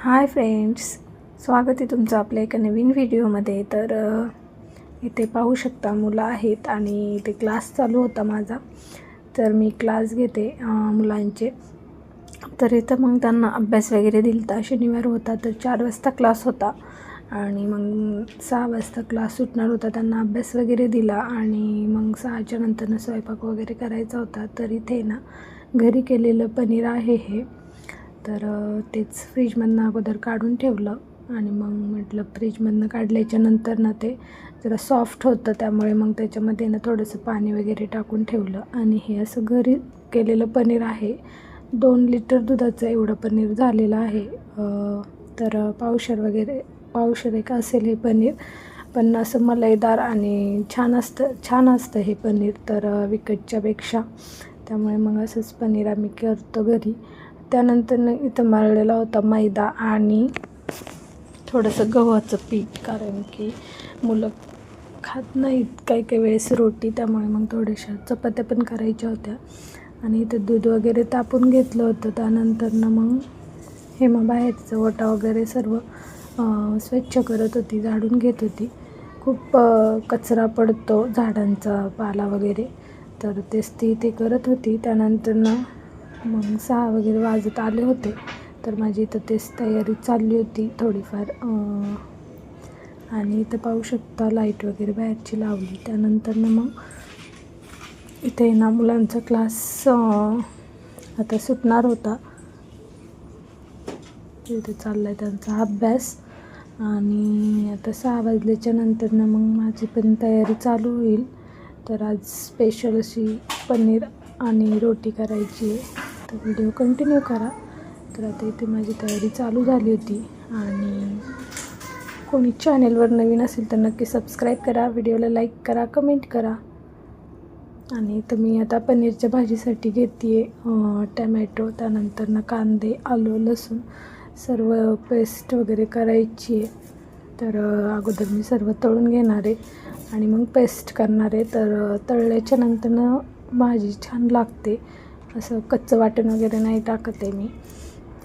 Hi friends, स्वागत आहे तुमचं आपल्या एका नवीन व्हिडिओमध्ये. तर इथे पाहू शकता मुलं आहेत आणि इथे क्लास चालू होता माझा. तर मी क्लास घेते मुलांचे. तर इथं मग त्यांना अभ्यास वगैरे दिलता. शनिवार होता तर 4 वाजता क्लास होता आणि मग 6 वाजता क्लास सुटणार होता. त्यांना अभ्यास वगैरे दिला आणि मग 6च्या नंतरनं स्वयंपाक वगैरे करायचा होता. तर इथे ना घरी केलेलं पनीर आहे हे. तर तेच फ्रीजमधनं अगोदर काढून ठेवलं आणि मग म्हटलं फ्रीजमधनं काढल्याच्या नंतर ना ते जरा सॉफ्ट होतं, त्यामुळे मग त्याच्यामध्ये ना थोडंसं पाणी वगैरे टाकून ठेवलं. आणि हे असं घरी केलेलं पनीर आहे. 2 लिटर दुधाचं एवढं पनीर झालेलं आहे. तर पावशेर एक असेल हे पनीर, पण असं मलाईदार आणि छान असतं हे पनीर तर विकतच्यापेक्षा. त्यामुळे मग असंच पनीर आम्ही करतो घरी. त्यानंतर इथं मळलेला होता मैदा आणि थोडंसं गव्हाचं पीठ, कारण की मुलं खात नाहीत काही वेळेस रोटी, त्यामुळे मग थोड्याशा चपात्या पण करायच्या होत्या. आणि इथं दूध वगैरे तापून घेतलं होतं. त्यानंतर मग हे बाहेरचं ओटा वगैरे सर्व स्वच्छ करत होती, झाडून घेत होती. खूप कचरा पडतो झाडांचा पाला वगैरे, तर तेच ते करत होती. त्यानंतर मग 6 वगैरे वाजत आले होते. तर माझी इथं तेच तयारी चालली होती थोडीफार. आणि इथं पाहू शकता लाईट वगैरे बाहेरची लावली. त्यानंतर मग इथे ना मुलांचा क्लास आता सुटणार होता. इथे चालला आहे त्यांचा अभ्यास. आणि आता 6 वाजल्याच्या नंतर मग माझी पण तयारी चालू होईल. तर आज स्पेशल अशी पनीर आणि रोटी करायची आहे. तर व्हिडिओ कंटिन्यू करा. तर आता इथे माझी तयारी चालू झाली होती. आणि कोणी चॅनेलवर नवीन असेल तर नक्की सबस्क्राईब करा, व्हिडिओला लाईक करा, कमेंट करा. आणि इथं मी आता पनीरच्या भाजीसाठी घेते टमॅटो, त्यानंतर कांदे, आलं, लसूण सर्व पेस्ट वगैरे करायची आहे. तर अगोदर मी सर्व तळून घेणार आहे आणि मग पेस्ट करणार आहे. तर तळल्याच्या नंतर भाजी छान लागते. असं कच्चं वाटण वगैरे नाही टाकत आहे मी.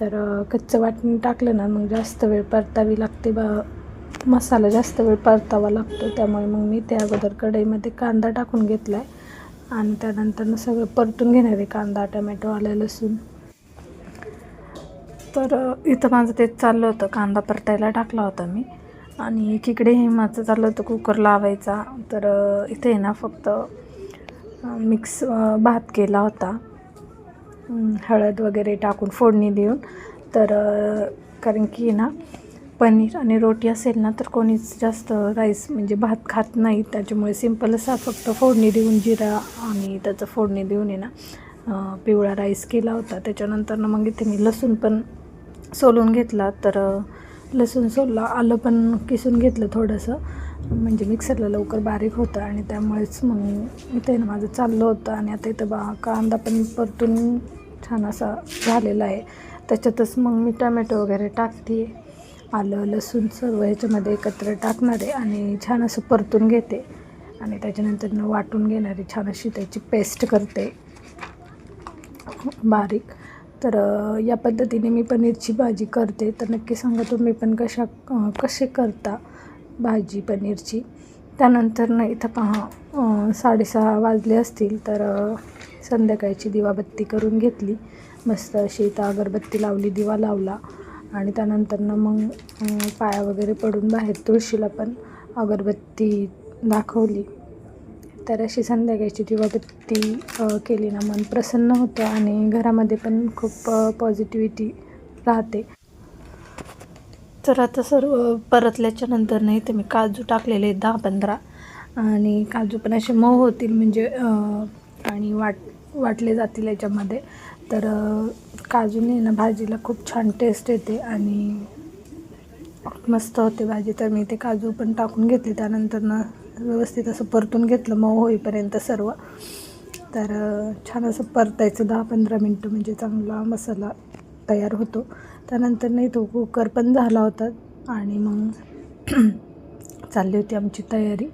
तर कच्चं वाटण टाकलं ना मग जास्त वेळ परतावी लागते, मसाला जास्त वेळ परतावा लागतो. त्यामुळे मग मी त्या अगोदर कढईमध्ये कांदा टाकून घेतला आहे आणि त्यानंतर सगळं परतून घेणार आहे, कांदा, टमॅटो, आलं, लसूण. तर इथं माझं तेच चाललं होतं, कांदा परतायला टाकला होता मी आणि एकीकडे हे माझं चाललं होतं कुकर लावायचा. तर इथे ना फक्त मिक्स भात केला होता, हळद वगैरे टाकून फोडणी देऊन. तर कारण की ना पनीर आणि रोटी असेल ना तर कोणीच जास्त राईस म्हणजे भात खात नाही, त्याच्यामुळे सिंपल असा फक्त फोडणी देऊन जिरा आणि त्याचं फोडणी देऊन पिवळा राईस केला होता. त्याच्यानंतर मग इथे मी लसूण पण सोलून घेतला. तर लसूण सोलला, आलं पण किसून घेतलं थोडंसं, म्हणजे मिक्सरला लवकर बारीक होतं आणि त्यामुळेच मग इथे माझं चाललं होतं. आणि आता इथं कांदा पण परतून छान असा झालेला आहे. त्याच्यातच मग मी टमॅटो वगैरे टाकते, आलं, लसूण सर्व ह्याच्यामध्ये एकत्र टाकणार आहे आणि छान असं परतून घेते. आणि त्याच्यानंतर वाटून घेणारी छान अशी त्याची पेस्ट करते बारीक. तर या पद्धतीने मी पनीरची भाजी करते. तर नक्की सांगा तुम्ही पण कसे करता भाजी पनीरची. त्यानंतर इथं पहा 6:30 वाजले असतील. तर संध्याकाळची दिवाबत्ती करून घेतली मस्त अशी. इथं अगरबत्ती लावली, दिवा लावला आणि त्यानंतर मग पाया वगैरे पडून बाहेर तुळशीला पण अगरबत्ती दाखवली. तर अशी संध्याकाळची दिवाबत्ती केली ना मन प्रसन्न होतं आणि घरामध्ये पण खूप पॉझिटिव्हिटी राहते. तर आता सर्व परतल्याच्या नंतर इथे मी काजू टाकलेले 10-15 आणि काजू पण असे मऊ होतील म्हणजे आणि वाटले जातील याच्यामध्ये. तर काजूने ना भाजीला खूप छान टेस्ट येते आणि मस्त होते भाजी. तर मी ते काजू पण टाकून घेतले. त्यानंतर व्यवस्थित असं परतून घेतलं मऊ होईपर्यंत सर्व. तर छान असं परतायचं 10-15 मिनटं, म्हणजे चांगला मसाला तयार होतो. त्यानंतर तो कुकर पण झाला होता आणि मग चालली होती आमची तयारी.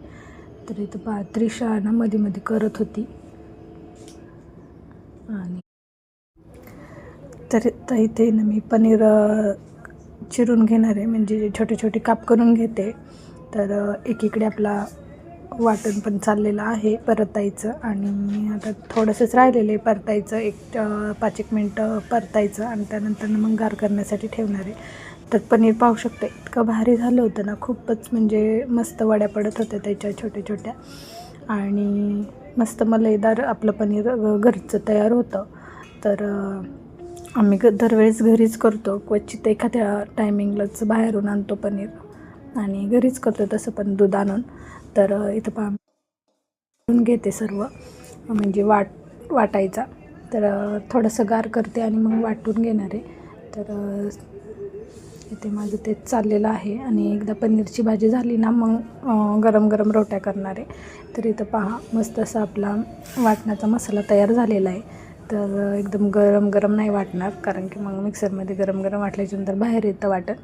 तर इथं त्रिशा मध्ये करत होती. आणि तर इथे मी पनीर चिरून घेणार आहे, म्हणजे छोटे छोटे काप करून घेते. तर एकीकडे आपला वाटण पण चाललेलं आहे परतायचं, आणि आता थोडंसंच राहिलेलं आहे परतायचं. 5-1 मिनटं परतायचं आणि त्यानंतर मग गार करण्यासाठी ठेवणार आहे. तर पनीर पाहू शकते इतकं भारी झालं होतं ना, खूपच म्हणजे मस्त वड्या पडत होत्या त्याच्या छोट्या छोट्या, आणि मस्त मलईदार आपलं पनीर घरचं तयार होतं. तर आम्ही दरवेळेस घरीच करतो, क्वचित एखाद्या टायमिंगलाच बाहेरून आणतो पनीर, आणि घरीच करतो तसं पण दूध आणून. तर इथं घेते सर्व, म्हणजे वाटायचा. तर थोडंसं गार करते आणि मग वाटून घेणार आहे. तर इथे माझं तेच चाललेलं आहे, आणि एकदा पनीरची भाजी झाली ना मग गरम गरम रोट्या करणार आहे. तर इथं पहा मस्त असा आपला वाटण्याचा मसाला तयार झालेला आहे. तर एकदम गरम गरम नाही वाटणार, कारण की मग मिक्सरमध्ये गरम गरम वाटल्याच्यानंतर बाहेर येतं वाटण.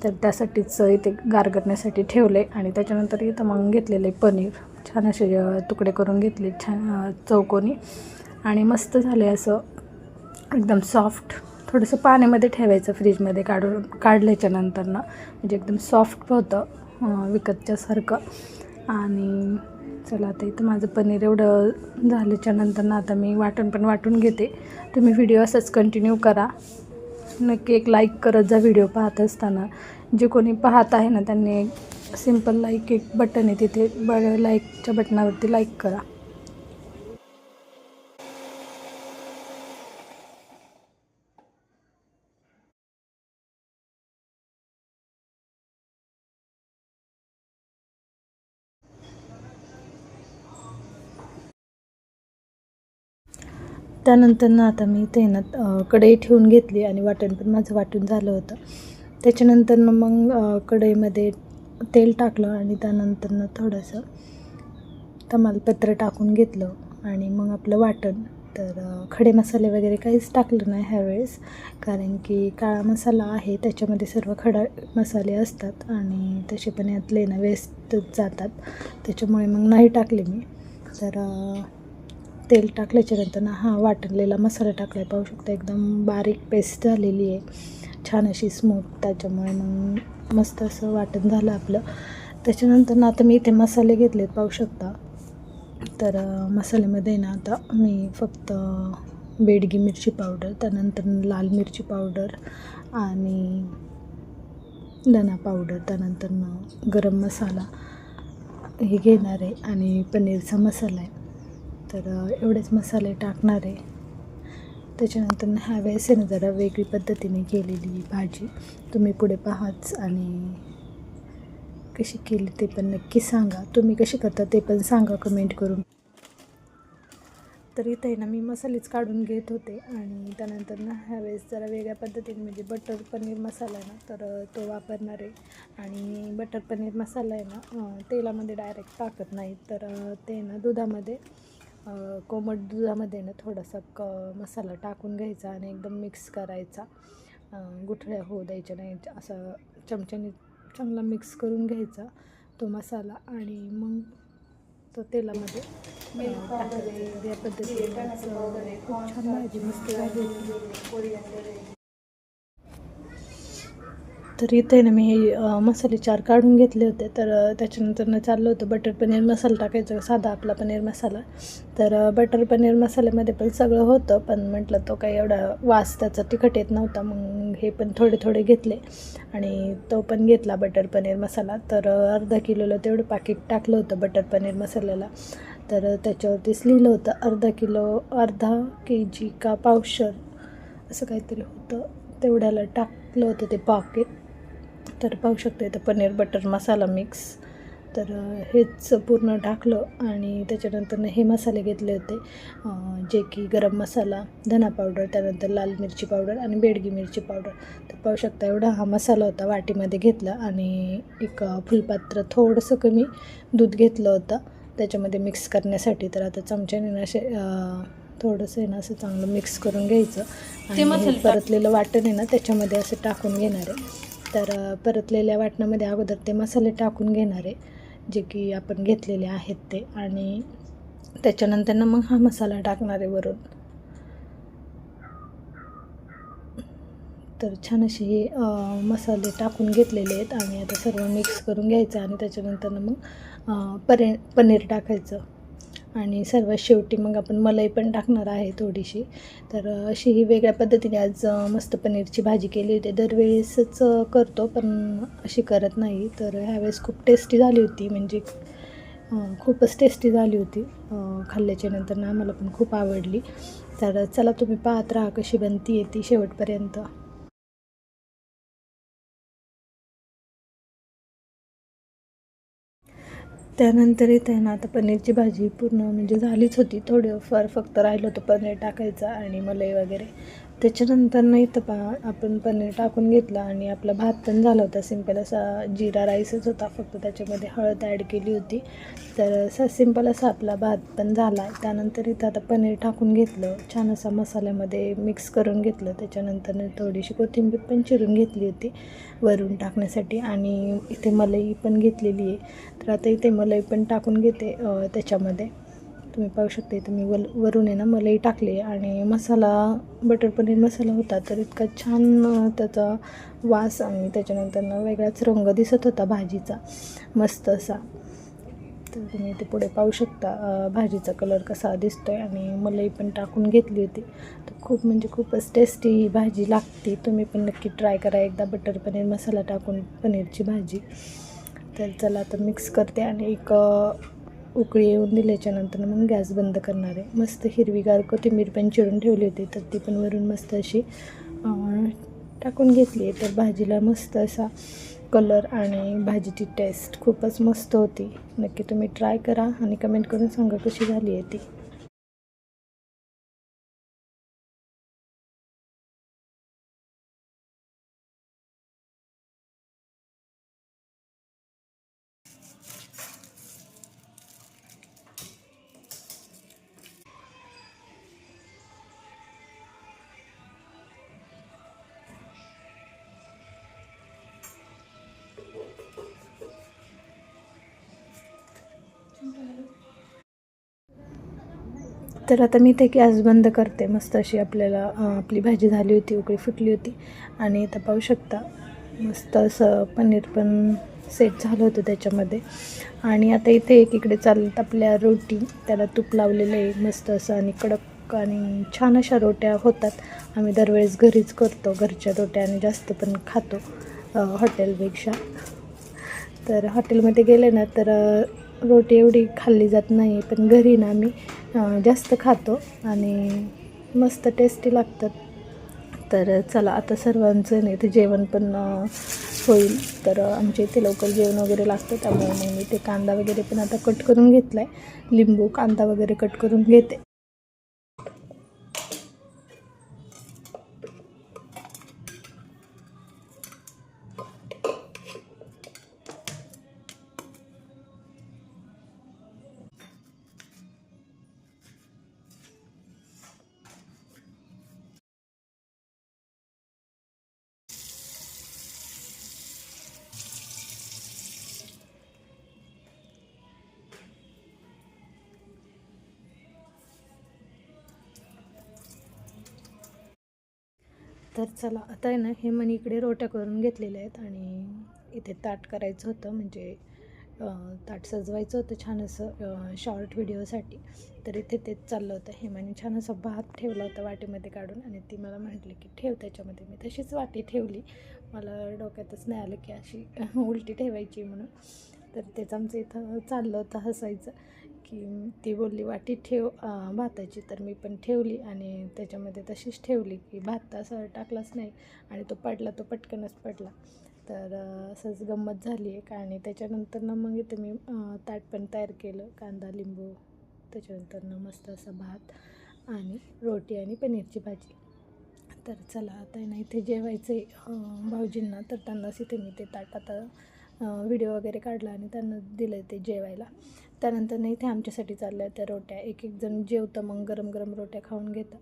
तर त्यासाठीच इथे गार करण्यासाठी ठेवले, आणि त्याच्यानंतर इथं मग घेतलेले पनीर छान असे तुकडे करून घेतले, छान चौकोनी, आणि मस्त झाले असं एकदम सॉफ्ट. थोडंसं पाण्यामध्ये ठेवायचं फ्रीजमध्ये काढल्याच्यानंतर ना, म्हणजे एकदम सॉफ्ट होतं विकतच्यासारखं. आणि चला आता इथं माझं पनीर एवढं झाल्याच्यानंतर ना आता मी वाटण पण वाटून घेते. तुम्ही व्हिडिओ असंच कंटिन्यू करा. नक्की एक लाईक करत जा व्हिडिओ पाहत असताना. जे कोणी पाहत आहे ना त्यांनी सिम्पल लाईक एक बटन आहे तिथे, लाईकच्या बटनावरती लाईक करा. त्यानंतर ना आता मी इथे ना कढई ठेवून घेतली, आणि वाटण पण माझं वाटून झालं होतं. त्याच्यानंतर मग कढईमध्ये तेल टाकलं, आणि त्यानंतर थोडंसं तमालपत्र टाकून घेतलं, आणि मग आपलं वाटण. तर खडे मसाले वगैरे काहीच टाकलं नाही ह्यावेळेस, कारण की काळा मसाला आहे त्याच्यामध्ये सर्व खडा मसाले असतात, आणि तसे पण यातले ना वेस्टच जातात, त्याच्यामुळे मग नाही टाकले मी. तर तेल टाकल्याच्यानंतर वाटलेला मसाला टाकला आहे, पाहू शकता एकदम बारीक पेस्ट झालेली आहे, छान अशी स्मूथ. त्याच्यामुळे मग मस्त असं वाटण झालं आपलं. त्याच्यानंतर आता मी इथे मसाले घेतलेत, पाहू शकता. तर मसाल्यामध्ये ना आता मी फक्त बेडगी मिरची पावडर, त्यानंतर लाल मिरची पावडर, आणि धना पावडर, त्यानंतर गरम मसाला हे घेणार आहे, आणि पनीरचा मसाला आहे. तर एवढेच मसाले टाकणार आहे. त्याच्यानंतर ह्यावेळेस आहे ना जरा वेगळी पद्धतीने केलेली भाजी, तुम्ही पुढे पाहाच, आणि कशी केली ते पण नक्की सांगा. तुम्ही कशी करता ते पण सांगा कमेंट करून. तर इथे ना मी मसालेच काढून घेत होते, आणि त्यानंतर ह्यावेळेस जरा वेगळ्या पद्धतीने, म्हणजे बटर पनीर मसाला आहे ना तर तो वापरणार आहे. आणि बटर पनीर मसाला आहे ना तेलामध्ये डायरेक्ट टाकत नाही, तर ते ना दुधामध्ये, कोमट दुधामध्ये ना थोडासा मसाला टाकून घ्यायचा, आणि एकदम मिक्स करायचा. गुठळ्या होऊ द्यायच्या नाही, असं चमच्याने चांगला मिक्स करून घ्यायचा तो मसाला, आणि मग तो तेलामध्ये टाकायचं. तर या पद्धतीने खूप छान भाजी मस्त झाली होती. तर इथे ना मी मसाले 4 काढून घेतले होते. तर त्याच्यानंतर चाललं होतं बटर पनीर मसाला टाकायचा, साधा आपला पनीर मसाला. तर बटर पनीर मसाल्यामध्ये पण सगळं होतं, पण म्हटलं तो काही एवढा वास त्याचा तिखट येत नव्हता, मग हे पण थोडे थोडे घेतले, आणि तो पण घेतला बटर पनीर मसाला. तर अर्धा किलोला तेवढं पाकिट टाकलं होतं बटर पनीर मसाल्याला. तर त्याच्यावरतीच लिहिलं होतं अर्धा के-जी का पावशर असं काहीतरी होतं, तेवढ्याला टाकलं होतं ते पाकिट. तर पाहू शकता इथं पनीर बटर मसाला मिक्स. तर हेच पूर्ण टाकलं, आणि त्याच्यानंतर हे मसाले घेतले होते, जे की गरम मसाला, धना पावडर, त्यानंतर लाल मिरची पावडर, आणि बेडगी मिरची पावडर. तर पाहू शकता एवढा हा मसाला होता वाटीमध्ये घेतला, आणि एक फुलपात्र थोडंसं कमी दूध घेतलं होतं त्याच्यामध्ये मिक्स करण्यासाठी. तर आता चमच्याने असे थोडंसं आहे ना असं चांगलं मिक्स करून घ्यायचं, आणि परतलेलं वाटण आहे ना त्याच्यामध्ये असं टाकून घेणार आहे. तर परतलेल्या वाटणामध्ये अगोदर ते मसाले टाकून घेणार आहे, जे की आपण घेतलेले आहेत ते, आणि त्याच्यानंतर मग हा मसाला टाकणार आहे वरून. तर छान असे हे मसाले टाकून घेतलेले आहेत आणि आता सर्व मिक्स करून घ्यायचं आणि त्याच्यानंतर मग पनीर टाकायचं आणि सर्वात शेवटी मग आपण मलाई पण टाकणार आहे थोडीशी. तर अशी ही वेगळ्या पद्धतीने आज मस्त पनीरची भाजी केली होती. दरवेळेसच करतो पण अशी करत नाही. तर ह्यावेळेस खूप टेस्टी झाली होती, म्हणजे खूपच टेस्टी झाली होती. खाल्ल्याच्या नंतर ना आम्हाला पण खूप आवडली. तर चला तुम्ही पाहत राहा कशी बनती आहे ती शेवटपर्यंत. त्यानंतर इथे आहे ना आता पनीरची भाजी पूर्ण म्हणजे झालीच होती. थोडंफार फक्त राहिलं होतं पनीर टाकायचं आणि मलाई वगैरे. त्याच्यानंतर ना इथं आपण पनीर टाकून घेतलं आणि आपला भात पण झाला होता. सिंपल असा जिरा राईसच होता, फक्त त्याच्यामध्ये हळद ॲड केली होती. तर असा सिंपल असा आपला भात पण झाला. त्यानंतर इथं आता पनीर टाकून घेतलं, छान असा मसाल्यामध्ये मिक्स करून घेतलं. त्याच्यानंतर थोडीशी कोथिंबीर पण चिरून घेतली होती वरून टाकण्यासाठी आणि इथे मलाई पण घेतलेली आहे. तर आता इथे मलाई पण टाकून घेते त्याच्यामध्ये. तुम्ही पाहू शकता इथं मी वरून आहे ना मलाई टाकली आणि मसाला बटर पनीर मसाला होता, तर इतका छान त्याचा वास आणि त्याच्यानंतर वेगळाच रंग दिसत होता भाजीचा, मस्त असा. तर तुम्ही इथे पुढे पाहू शकता भाजीचा कलर कसा दिसतो आहे आणि मलाई पण टाकून घेतली होती. तर खूप म्हणजे खूपच टेस्टी ही भाजी लागते. तुम्ही पण नक्की ट्राय करा एकदा बटर पनीर मसाला टाकून पनीरची भाजी. तर चला आता मिक्स करते आणि एक उकळी येऊन दिल्याच्यानंतर मग गॅस बंद करणार आहे. मस्त हिरवीगार कोथिंबीर पण चिरून ठेवली होती, तर ती पण वरून मस्त अशी टाकून घेतली आहे. तर भाजीला मस्त असा कलर आणि भाजीची टेस्ट खूपच मस्त होती. नक्की तुम्ही ट्राय करा आणि कमेंट करून सांगा कशी झाली आहे ती. तर आता मी ते गॅस बंद करते. मस्त अशी आपल्याला आपली भाजी झाली होती, उकळी फुटली होती आणि इथं पाहू शकता मस्त असं पनीर पण सेट झालं होतं त्याच्यामध्ये. आणि आता इथे एकीकडे चालत आपल्या रोटी, त्याला तूप लावलेलं आहे मस्त असं आणि कडक आणि छान अशा रोट्या होतात. आम्ही दरवेळेस घरीच करतो, घरच्या रोट्या आणि जास्त पण खातो हॉटेलपेक्षा. तर हॉटेलमध्ये गेले ना तर रोटी एवढी खाल्ली जात नाही, पण घरी ना आम्ही जास्त खातो आणि मस्त टेस्टी लागतात. तर चला आता सर्वांचं नाही इथे जेवण पण होईल. तर आमच्या इथे लवकर जेवण वगैरे लागतं, त्यामुळे मग मी ते कांदा वगैरे पण आता कट करून घेतला आहे. लिंबू कांदा वगैरे कट करून घेते. तर चला आता आहे ना हे मन इकडे रोट्या करून घेतलेल्या आहेत आणि इथे ताट करायचं होतं, म्हणजे ताट सजवायचं होतं छान असं शॉर्ट व्हिडिओसाठी. तर इथे तेच चाललं होतं. हेमाने छान असं भात ठेवला होता वाटीमध्ये काढून आणि ती मला म्हटली की ठेव त्याच्यामध्ये. मी तशीच वाटी ठेवली, मला डोक्यातच नाही आलं की अशी उलटी ठेवायची म्हणून. तर तेच आमचं इथं चाललं होतं हसायचं की ती बोलली वाटी ठेव भाताची, तर मी पण ठेवली आणि त्याच्यामध्ये तशीच ठेवली की भात असं टाकलाच नाही आणि तो पडला, तो पटकनच पडला. तर असंच गंमत झाली आहे का. आणि त्याच्यानंतर मग इथं मी ताट पण तयार केलं, कांदा लिंबू, त्याच्यानंतर मस्त असा भात आणि रोटी आणि पनीरची भाजी. तर चला आता आहे ना इथे जेवायचं आहे भाऊजींना, तर त्यांनाच इथे मी ते ताट आता व्हिडिओ वगैरे काढला आणि त्यांना दिलं ते जेवायला. त्यानंतर इथे आमच्यासाठी चालल्या त्या रोट्या. एक एक जण जेवतं मग गरम गरम रोट्या खाऊन घेतं.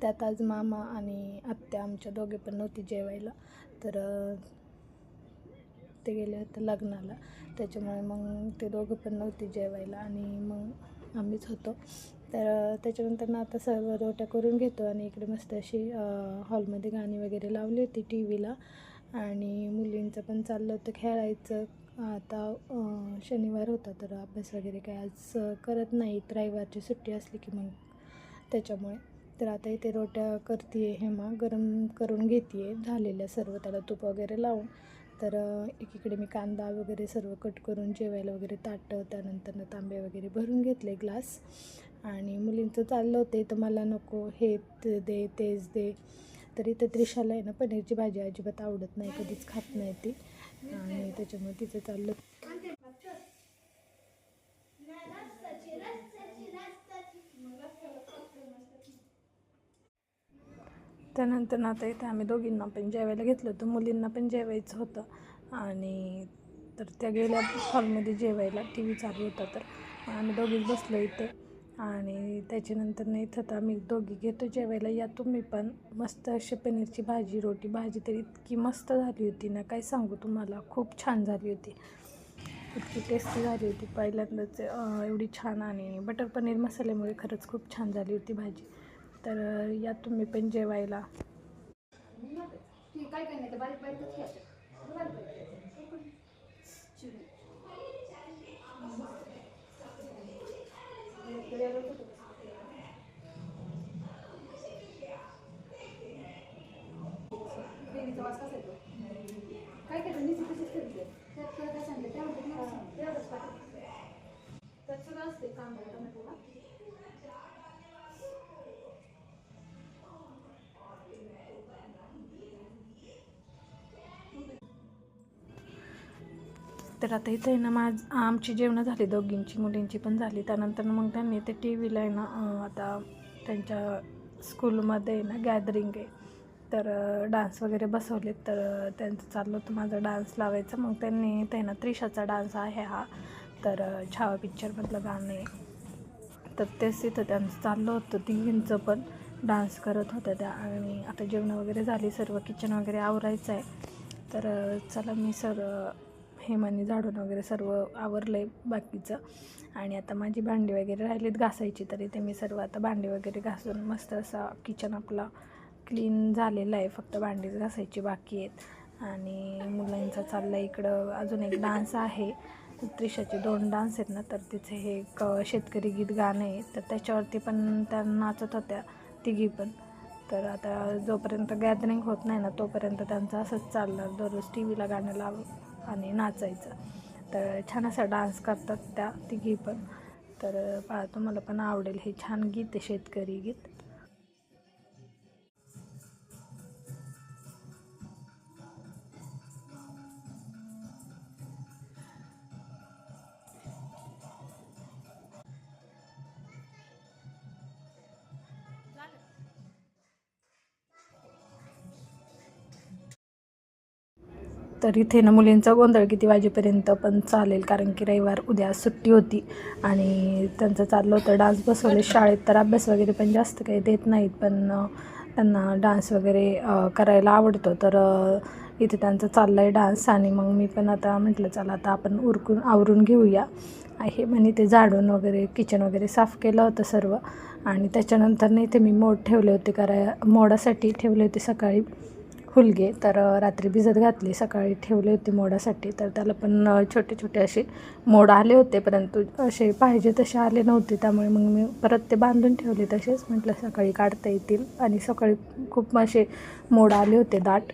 त्यात आज मामा आणि आत्या आमच्या दोघे पण नव्हती जेवायला, तर ते गेले होते लग्नाला, त्याच्यामुळे मग ते दोघं पण नव्हते जेवायला आणि मग आम्हीच होतो. तर त्याच्यानंतर ना आता सर्व रोट्या करून घेतो आणि इकडे मस्त अशी हॉलमध्ये गाणी वगैरे लावली होती टी व्हीला आणि मुलींचं पण चाललं होतं खेळायचं. आता शनिवार होता तर अभ्यास वगैरे काय आज करत नाहीत, रविवारची सुट्टी असली की मग त्याच्यामुळे. तर आता इथे रोट्या करते आहे हेमा, गरम करून घेते आहे झालेल्या सर्व, त्याला तूप वगैरे लावून. तर एकीकडे मी कांदा वगैरे सर्व कट करून जेवायला वगैरे ताटं, त्यानंतर तांबे वगैरे भरून घेतले ग्लास. आणि मुलींचं चाललं होते तर मला नको हे दे तेच दे. तर इथं त्रिशाला आहे ना पनीरची भाजी अजिबात आवडत नाही, कधीच खात नाही ती, आणि त्याच्यामुळे तिचं चाललं. त्यानंतर आता इथे आम्ही दोघींना पण जेवायला घेतलं होतं, मुलींना पण जेवायचं होतं आणि तर त्या गेल्या हॉलमध्ये जेवायला, टी व्ही चालू होता. तर आम्ही दोघीच बसलो इथे आणि त्याच्यानंतर नाही इथं आम्ही दोघी घेतो जेवायला. या तुम्ही पण. मस्त अशी पनीरची भाजी, रोटी, भाजी तर इतकी मस्त झाली होती ना, काय सांगू तुम्हाला, खूप छान झाली होती, इतकी टेस्टी झाली होती पहिल्यांदाच एवढी छान. आणि बटर पनीर मसाल्यामुळे खरंच खूप छान झाली होती भाजी. तर या तुम्ही पण जेवायला. काय काय नाही तर बारीक बारीकच घ्यायचं. देवीचा वास कसा येतो? काय काय निशी तशीच करते. त्यात काय सांगते तेवढंच पाहिजे. त्यात सगळं असते कांदा टोमॅटोला. तर आता इथे आहे ना आमची जेवणं झाली, दोघींची, मुलींची पण झाली. त्यानंतर मग त्यांनी ते टी व्हीला आहे ना आता त्यांच्या स्कूलमध्ये आहे ना गॅदरिंग आहे, तर डान्स वगैरे बसवले. तर त्यांचं चाललं होतं माझं डान्स लावायचं. मग त्यांनी ते ना त्रिशाचा डान्स आहे हा, तर छावा पिक्चरमधलं गाणं आहे. तर तेच तिथं त्यांचं चाललं होतं, तिघींचं पण डान्स करत होत्या त्या. आणि आता जेवणं वगैरे झाली, सर्व किचन वगैरे आवरायचं आहे. तर चला मी हेमाने झाडून वगैरे सर्व आवरलं आहे बाकीचं. आणि आता माझी भांडी वगैरे राहिलीत घासायची, तर इथे मी सर्व आता भांडी वगैरे घासून मस्त असा किचन आपला क्लीन झालेला आहे, फक्त भांडीच घासायची बाकी आहेत. आणि मुलांचा चालला इकडं अजून एक डान्स आहे, त्रिशाचे 2 डान्स आहेत ना, तर तिथे हे एक शेतकरी गीत गाणं आहे, तर त्याच्यावरती पण त्या नाचत होत्या तिघी पण. तर आता जोपर्यंत गॅदरिंग होत नाही ना तोपर्यंत त्यांचं असंच चाललं, दररोज टी व्हीला गाणं लाव आणि नाचायचं. तर छान असा डान्स करतात त्या तिघी पण. तर पहा, तुम्हाला पण आवडेल, हे छान गीत आहे, शेतकरी गीत. तर इथे ना मुलींचा गोंधळ किती वाजेपर्यंत पण चालेल, कारण की रविवार उद्या सुट्टी होती. आणि त्यांचं चाललं होतं डान्स बसवले शाळेत, तर अभ्यास वगैरे पण जास्त काही देत नाहीत, पण त्यांना डान्स वगैरे करायला आवडतं. तर इथे त्यांचं चाललं आहे डान्स. आणि मग मी पण आता म्हटलं चला आता आपण आवरून घेऊया. हे म्हणे ते झाडून वगैरे किचन वगैरे साफ केलं होतं सर्व. आणि त्याच्यानंतर इथे मी मोड ठेवले होते, मोडासाठी ठेवले होते सकाळी हुलगे, तर रात्री भिजत घातले, सकाळी ठेवले होते मोडासाठी. तर त्याला पण छोटे छोटे असे मोड आले होते, परंतु असे पाहिजे तसे आले नव्हते, त्यामुळे मग मी परत ते बांधून ठेवले तसेच, म्हटलं सकाळी काढता येतील. आणि सकाळी खूप असे मोड आले होते दाट.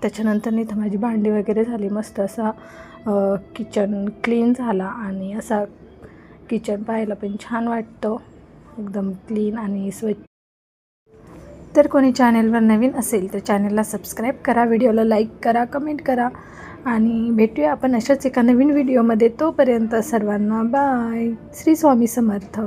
त्याच्यानंतर इथं माझी भांडी वगैरे झाली, मस्त असा किचन क्लीन झाला. आणि असा किचन पाहायला पण छान वाटतं, एकदम क्लीन आणि स्वच्छ. तर कोणी चॅनेलवर नवीन असेल तर चॅनेलला सबस्क्राईब करा, व्हिडिओला लाईक करा, कमेंट करा. आणि भेटूया आपण अशाच एका नवीन व्हिडिओमध्ये. तोपर्यंत सर्वांना बाय. श्री स्वामी समर्थ.